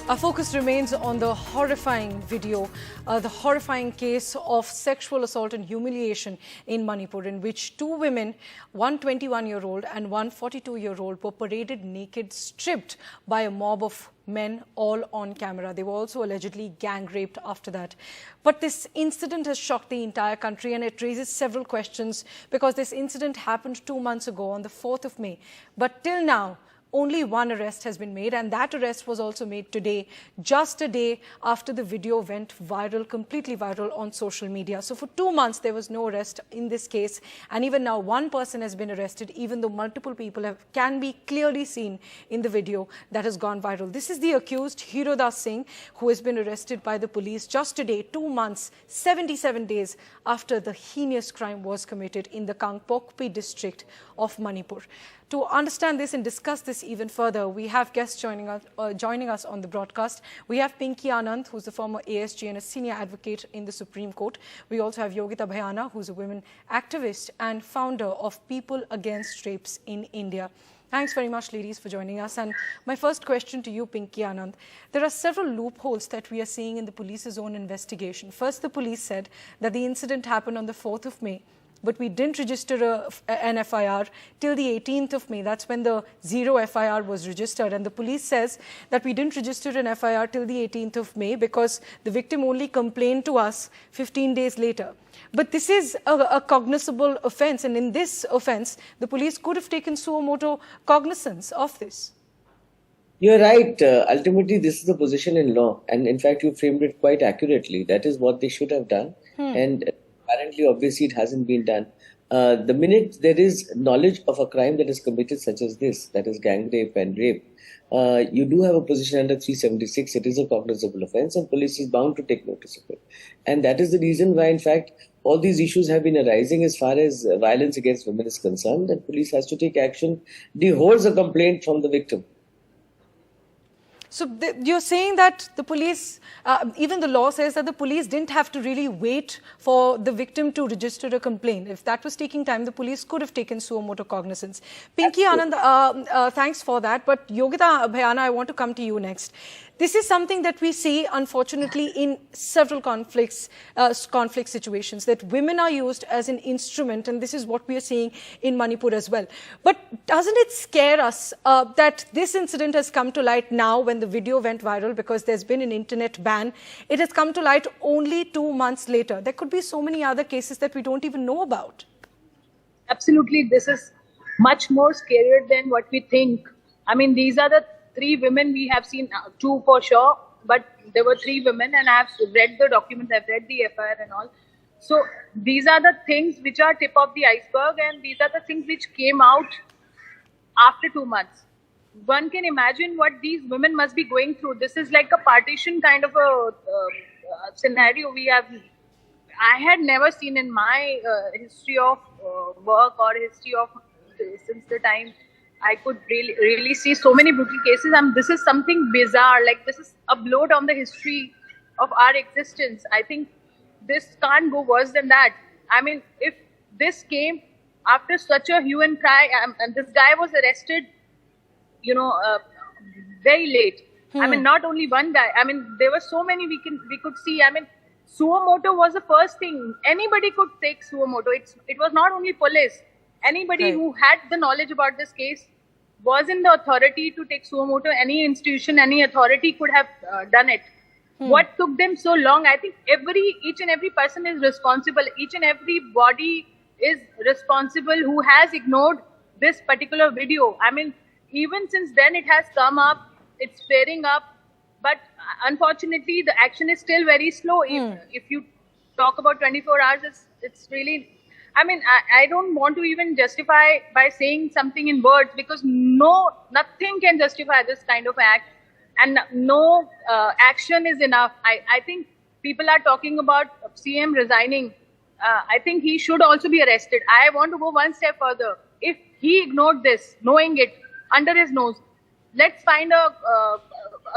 Our focus remains on the horrifying video, the horrifying case of sexual assault and humiliation in Manipur, in which two women, one 21-year-old and one 42-year-old, were paraded naked, stripped by a mob of men, all on camera. They were also allegedly gang raped after that. But this incident has shocked the entire country, and it raises several questions because this incident happened 2 months ago on the 4th of May. But till now, only one arrest has been made, and that arrest was also made today, just a day after the video went viral, completely viral on social media. So for 2 months, there was no arrest in this case. And even now, one person has been arrested, even though multiple people can be clearly seen in the video that has gone viral. This is the accused, Hirodas Singh, who has been arrested by the police just today, 2 months, 77 days after the heinous crime was committed in the Kangpokpi district of Manipur. To understand this and discuss this even further, we have guests joining us on the broadcast. We have Pinky Anand, who's the former ASG and a senior advocate in the Supreme Court. We also have Yogita Bhayana, who's a women activist and founder of People Against Rapes in India. Thanks very much, ladies, for joining us. And my first question to you, Pinky Anand. There are several loopholes that we are seeing in the police's own investigation. First, the police said that the incident happened on the 4th of May. But we didn't register an FIR till the 18th of May. That's when the zero FIR was registered. And the police says that we didn't register an FIR till the 18th of May because the victim only complained to us 15 days later. But this is a cognizable offense. And in this offense, the police could have taken suo moto cognizance of this. You're right. Ultimately, this is the position in law. And in fact, you framed it quite accurately. That is what they should have done. And apparently, obviously, it hasn't been done. The minute there is knowledge of a crime that is committed such as this, that is gang rape and rape, you do have a position under 376. It is a cognizable offence and police is bound to take notice of it. And that is the reason why, in fact, all these issues have been arising as far as violence against women is concerned, and police has to take action, deholds a complaint from the victim. So you're saying that the police, even the law says that the police didn't have to really wait for the victim to register a complaint. If that was taking time, the police could have taken suo moto cognizance. Pinky Anand, thanks for that. But Yogita Bhayana, I want to come to you next. This is something that we see, unfortunately, in several conflict situations, that women are used as an instrument, and this is what we are seeing in Manipur as well. But doesn't it scare us that this incident has come to light now when the video went viral because there's been an internet ban? It has come to light only 2 months later. There could be so many other cases that we don't even know about. Absolutely, this is much more scarier than what we think. I mean, these are the 3 women we have seen, 2 for sure, but there were 3 women, and I have read the documents, I've read the FIR and all. So these are the things which are tip of the iceberg, and these are the things which came out after 2 months. One can imagine what these women must be going through. This is like a partition kind of a scenario I had never seen in my history of work or history of since the time I could really see so many brutal cases. And this is something bizarre. Like, this is a blow down the history of our existence. I think this can't go worse than that. I mean, if this came after such a hue and cry, and this guy was arrested, very late. I mean, not only one guy. I mean, there were so many we could see. I mean, suo moto was the first thing. Anybody could take suo moto. It was not only police. Anybody who had the knowledge about this case was in the authority to take suo moto. Any institution, any authority could have done it. What took them so long? I think each and every person is responsible. Each and every body is responsible who has ignored this particular video. I mean, even since then it has come up, it's flaring up. But unfortunately, the action is still very slow. If you talk about 24 hours, it's really... I mean, I don't want to even justify by saying something in words, because nothing can justify this kind of act, and no action is enough. I think people are talking about CM resigning. I think he should also be arrested. I want to go one step further. If he ignored this, knowing it under his nose, let's find a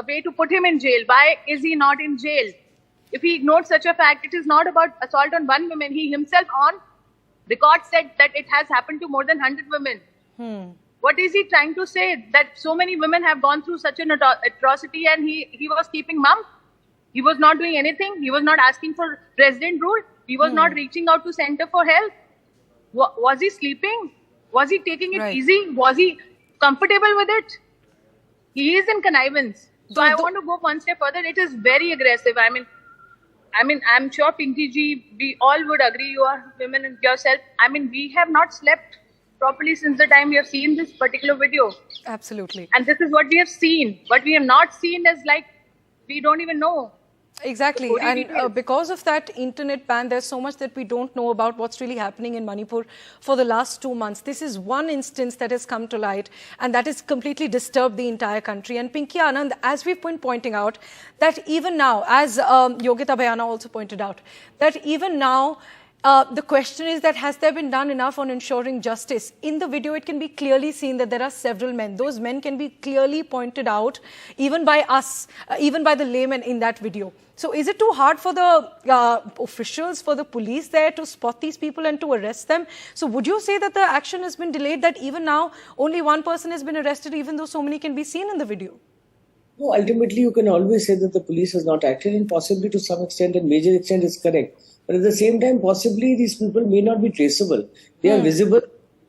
way to put him in jail. Why is he not in jail? If he ignored such a fact, it is not about assault on one woman. He himself on record said that it has happened to more than 100 women. What is he trying to say? That so many women have gone through such an atrocity and he was keeping mum? He was not doing anything? He was not asking for president rule? He was not reaching out to center for help? Was he sleeping? Was he taking it easy? Was he comfortable with it? He is in connivance. So I want to go one step further. It is very aggressive. I mean, I'm sure Pinky ji, we all would agree, you are women and yourself. I mean, we have not slept properly since the time we have seen this particular video. Absolutely. And this is what we have seen. What we have not seen is like, we don't even know. Exactly. And because of that internet ban, there's so much that we don't know about what's really happening in Manipur for the last 2 months. This is one instance that has come to light and that has completely disturbed the entire country. And Pinky, Anand, as we've been pointing out, that even now, as Yogita Bhayana also pointed out, that even now, the question is that has there been done enough on ensuring justice? In the video, it can be clearly seen that there are several men. Those men can be clearly pointed out, even by us, even by the laymen in that video. So is it too hard for the officials, for the police there to spot these people and to arrest them? So would you say that the action has been delayed, that even now only one person has been arrested, even though so many can be seen in the video? No, ultimately, you can always say that the police has not acted, and possibly to some extent and major extent is correct. But at the same time, possibly these people may not be traceable. They are visible.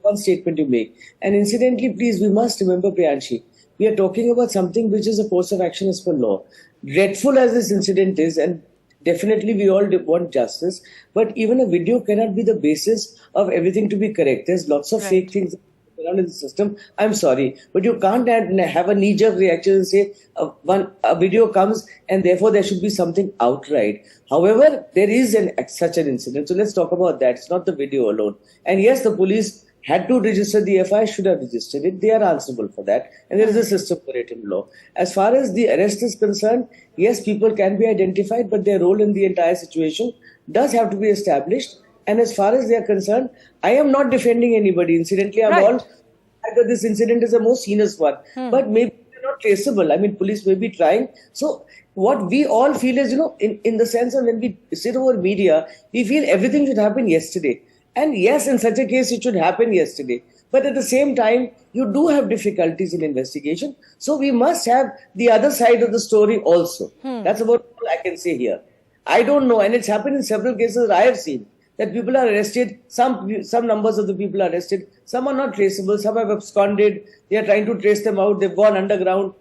One statement you make. And incidentally, please, we must remember, Priyanshi, we are talking about something which is a course of action as per law. Dreadful as this incident is, and definitely we all want justice, but even a video cannot be the basis of everything to be correct. There's lots of fake things around in the system. I'm sorry, but you can't have a knee-jerk reaction and say a video comes and therefore there should be something outright. However, there is such an incident. So let's talk about that. It's not the video alone. And yes, the police had to register the FIR, should have registered it. They are answerable for that. And there is a system for it in law. As far as the arrest is concerned, yes, people can be identified, but their role in the entire situation does have to be established. And as far as they are concerned, I am not defending anybody. Incidentally, I'm all that this incident is the most heinous one. But maybe they're not traceable. I mean, police may be trying. So what we all feel is, in the sense of when we sit over media, we feel everything should happen yesterday. And yes, in such a case, it should happen yesterday. But at the same time, you do have difficulties in investigation. So we must have the other side of the story also. That's about all I can say here. I don't know. And it's happened in several cases I have seen that people are arrested. Some numbers of the people are arrested. Some are not traceable. Some have absconded. They are trying to trace them out. They've gone underground.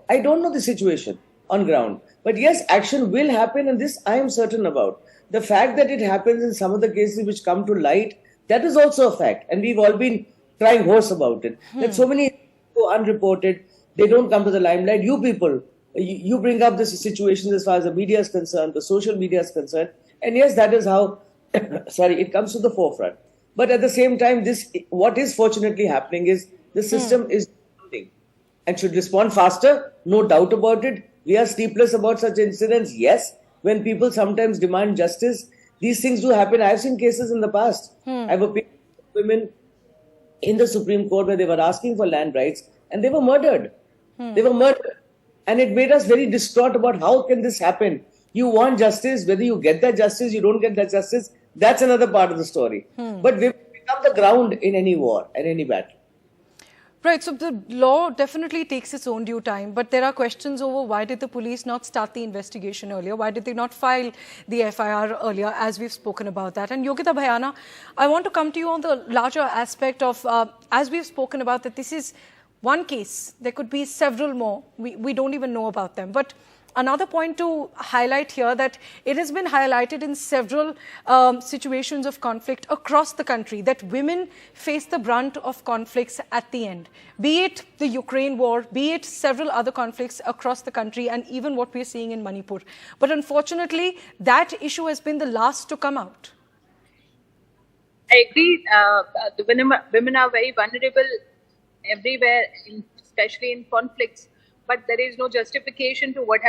I don't know the situation on ground. But yes, action will happen. And this I am certain about. The fact that it happens in some of the cases which come to light, that is also a fact. And we've all been crying hoarse about it. That so many go unreported, they don't come to the limelight. You people, you bring up this situation as far as the media is concerned, the social media is concerned. And yes, that is how, it comes to the forefront. But at the same time, what is fortunately happening is the system is responding and should respond faster, no doubt about it. We are sleepless about such incidents, yes. When people sometimes demand justice, these things do happen. I've seen cases in the past. I've appeared with women in the Supreme Court where they were asking for land rights and they were murdered. They were murdered. And it made us very distraught about how can this happen. You want justice, whether you get that justice, you don't get that justice, that's another part of the story. But women become the ground in any war and any battle. Right, so the law definitely takes its own due time, but there are questions over why did the police not start the investigation earlier? Why did they not file the FIR earlier, as we've spoken about that? And Yogita Bhayana, I want to come to you on the larger aspect of, as we've spoken about, that this is one case. There could be several more. We don't even know about them. But another point to highlight here, that it has been highlighted in several situations of conflict across the country, that women face the brunt of conflicts at the end. Be it the Ukraine war, be it several other conflicts across the country, and even what we're seeing in Manipur. But unfortunately, that issue has been the last to come out. I agree. The women are very vulnerable everywhere, especially in conflicts. But there is no justification to what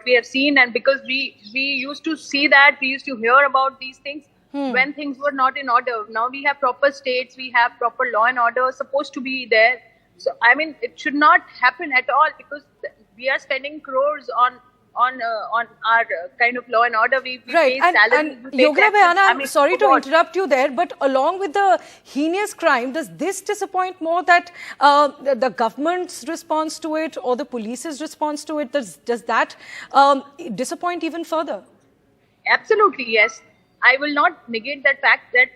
we have seen, and because we used to see that, we used to hear about these things when things were not in order. Now we have proper states, we have proper law and order supposed to be there. So I mean, it should not happen at all, because we are spending crores on on our kind of law and order. We Right, pay salary, and we pay Yogra taxes. Bhayana, I I'm mean, sorry to for what? interrupt you there, but along with the heinous crime, does this disappoint more that the government's response to it or the police's response to it, does that disappoint even further? Absolutely, yes. I will not negate that fact that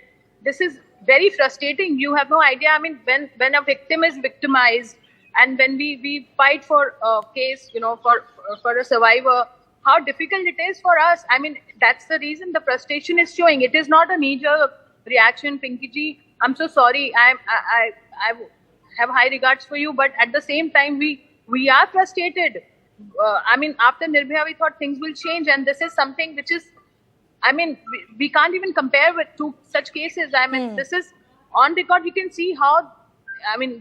this is very frustrating. You have no idea. I mean, when a victim is victimized and when we fight for a case, for a survivor, how difficult it is for us. I mean, that's the reason the frustration is showing. It is not a knee-jerk reaction, Pinky ji. I'm so sorry. I have high regards for you, but at the same time, we are frustrated. I mean, after Nirbhaya, we thought things will change, and this is something which is, I mean, we can't even compare with two such cases. I mean, this is on record. You can see how, I mean,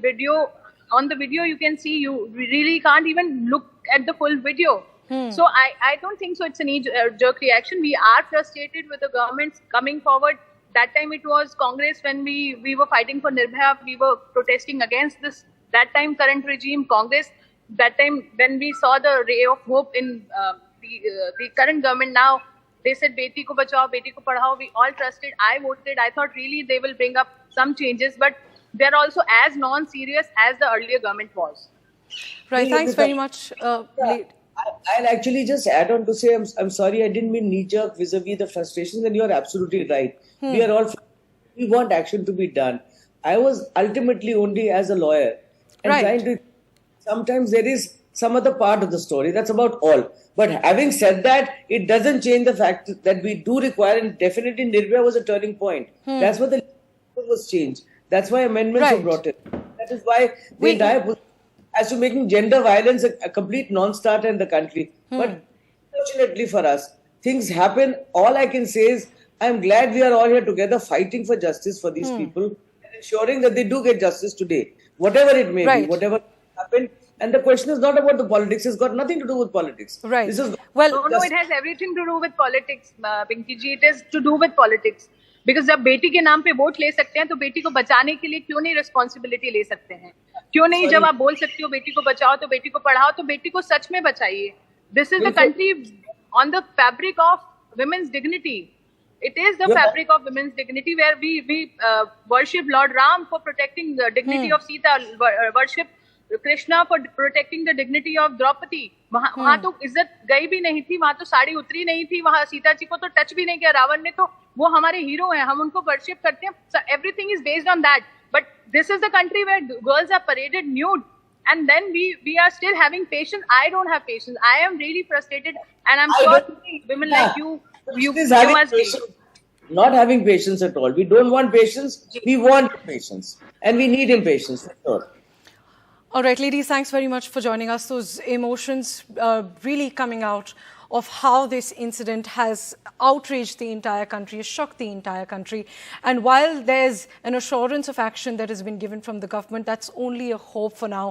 on the video, you can see you really can't even look at the full video. So I don't think so. It's a knee-jerk reaction. We are frustrated with the governments coming forward. That time it was Congress when we were fighting for Nirbhaya. We were protesting against this. That time current regime, Congress. That time when we saw the ray of hope in the current government now, they said, Beti ko bachao, Beti ko padhao. We all trusted. I voted. I thought really they will bring up some changes, but they're also as non-serious as the earlier government was. Right. Thanks very much. I'll actually just add on to say, I'm sorry, I didn't mean knee-jerk vis-a-vis the frustrations, and you're absolutely right. We want action to be done. I was ultimately only as a lawyer and trying to, sometimes there is some other part of the story, that's about all. But having said that, it doesn't change the fact that we do require, and definitely Nirbhaya was a turning point. That's what the law was changed. That's why amendments were brought in. That is why the entire as to making gender violence a complete non-starter in the country. But fortunately for us, things happen. All I can say is, I'm glad we are all here together fighting for justice for these people and ensuring that they do get justice today, whatever it may be, whatever happened. And the question is not about the politics. It's got nothing to do with politics. Right. This is No, it has everything to do with politics, Pinky ji. It is to do with politics. Because जब बेटी के नाम पे vote ले सकते हैं तो बेटी को बचाने के लिए क्यों नहीं रिस्पॉन्सिबिलिटी ले सकते हैं? क्यों नहीं जब आप बोल सकते हो बेटी को बचाओ तो बेटी को पढ़ाओ तो बेटी को सच में बचाइए. This is the country on the fabric of women's dignity. It is the fabric of women's dignity where we worship Lord Ram for protecting the dignity of Sita, worship Krishna for protecting the dignity of Draupadi. वहाँ तो इज्जत गई भी नहीं थी, वहाँ तो साड़ी उतरी नहीं थी, वहाँ सीता जी को तो टच भी नहीं किया रावण ने. तो वो हमारे हीरो हैं, हम उनको वर्शिप करते हैं. So everything is based on that. But this is the country where girls are paraded nude, and then we are still having patience. I don't have patience. I am really frustrated, and I'm sure women like you must be. Not having patience at all. We don't want patience. We want patience, and we need impatience for sure. All right, ladies, thanks very much for joining us. Those emotions really coming out of how this incident has outraged the entire country, has shocked the entire country. And while there's an assurance of action that has been given from the government, that's only a hope for now.